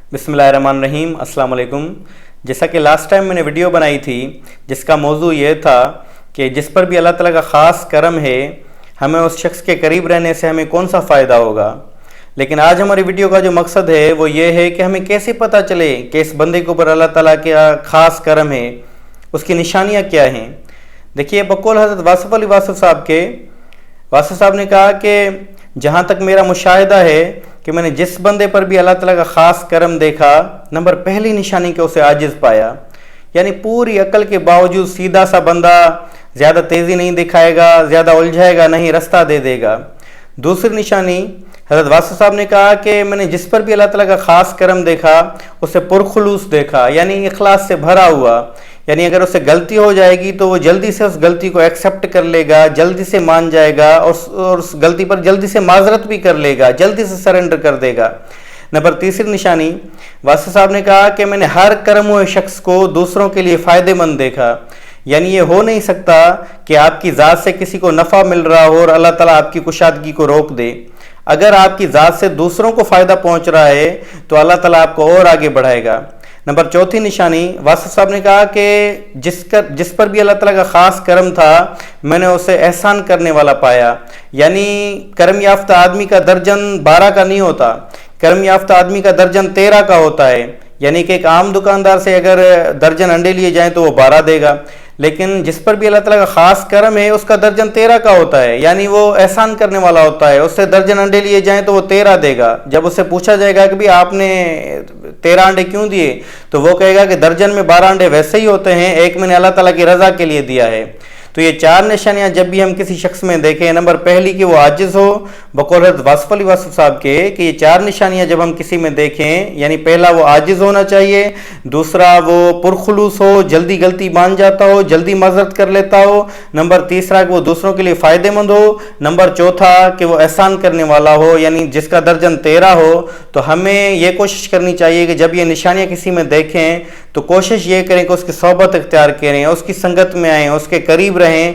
बिस्मिल्लाहिर्रहमानिर्रहीम, अस्सलाम वालेकुम। जैसा कि लास्ट टाइम मैंने वीडियो बनाई थी जिसका मौजू ये था कि जिस पर भी अल्लाह ताला का ख़ास करम है, हमें उस शख्स के करीब रहने से हमें कौन सा फ़ायदा होगा। लेकिन आज हमारी वीडियो का जो मकसद है वो ये है कि हमें कैसे पता चले कि इस बंदे के ऊपर अल्लाह ताला का ख़ास करम है, उसकी निशानियाँ क्या हैं। देखिए, बकौल हज़रत वासिफ़ अली वासिफ़ साहब के, वासिफ़ साहब ने कहा कि जहाँ तक मेरा मुशाहिदा है कि मैंने जिस बंदे पर भी अल्लाह ताला का ख़ास करम देखा, नंबर पहली निशानी के उसे आजिज़ पाया। यानी पूरी अकल के बावजूद सीधा सा बंदा, ज़्यादा तेज़ी नहीं दिखाएगा, ज़्यादा उलझाएगा नहीं, रास्ता दे देगा। दूसरी निशानी हज़रत वासिफ़ साहब ने कहा कि मैंने जिस पर भी अल्लाह ताला का ख़ास करम देखा उसे पुरखुलूस देखा, यानी इखलास से भरा हुआ। यानी अगर उससे गलती हो जाएगी तो वो जल्दी से उस गलती को एक्सेप्ट कर लेगा, जल्दी से मान जाएगा और उस गलती पर जल्दी से माजरत भी कर लेगा, जल्दी से सरेंडर कर देगा। नंबर तीसरी निशानी, वासिफ़ साहब ने कहा कि मैंने हर कर्म हुए शख्स को दूसरों के लिए फ़ायदेमंद देखा। यानी ये हो नहीं सकता कि आपकी ज़ात से किसी को नफ़ा मिल रहा हो और अल्लाह ताला आपकी कुशादगी को रोक दे। अगर आपकी ज़ात से दूसरों को फ़ायदा पहुँच रहा है तो अल्लाह ताला आपको और आगे बढ़ाएगा। नंबर चौथी निशानी, वासिफ़ साहब ने कहा कि जिस पर भी अल्लाह ताला का ख़ास करम था, मैंने उसे एहसान करने वाला पाया। यानी करम याफ्ता आदमी का दर्जन 12 का नहीं होता, करम याफ्ता आदमी का दर्जन 13 का होता है। यानी कि एक आम दुकानदार से अगर दर्जन अंडे लिए जाएं तो वो 12 देगा, लेकिन जिस पर भी अल्लाह ताला का ख़ास करम है उसका दर्जन 13 का होता है। यानी वो एहसान करने वाला होता है, उससे दर्जन अंडे लिए जाएं तो वो 13 देगा। जब उससे पूछा जाएगा कि भाई आपने 13 अंडे क्यों दिए, तो वो कहेगा कि दर्जन में 12 अंडे वैसे ही होते हैं, एक मैंने अल्लाह ताला की रज़ा के लिए दिया है। तो ये 4 निशानियां जब भी हम किसी शख्स में देखें, नंबर पहली कि वो आजिज़ हो, बकौल हज़रत वासिफ़ अली वासिफ़ साहब के, कि ये 4 निशानियां जब हम किसी में देखें, यानी पहला वो आजिज़ होना चाहिए, दूसरा वो पुरखुलूस हो, जल्दी गलती मान जाता हो, जल्दी माजरत कर लेता हो, नंबर तीसरा कि वो दूसरों के लिए फ़ायदेमंद हो, नंबर चौथा कि वो एहसान करने वाला हो, यानी जिसका दर्जन 13 हो। तो हमें ये कोशिश करनी चाहिए कि जब ये निशानियाँ किसी में देखें तो कोशिश ये करें कि उसकी सोहबत इख्तियार करें, उसकी संगत में आएँ, उसके करीब रहें।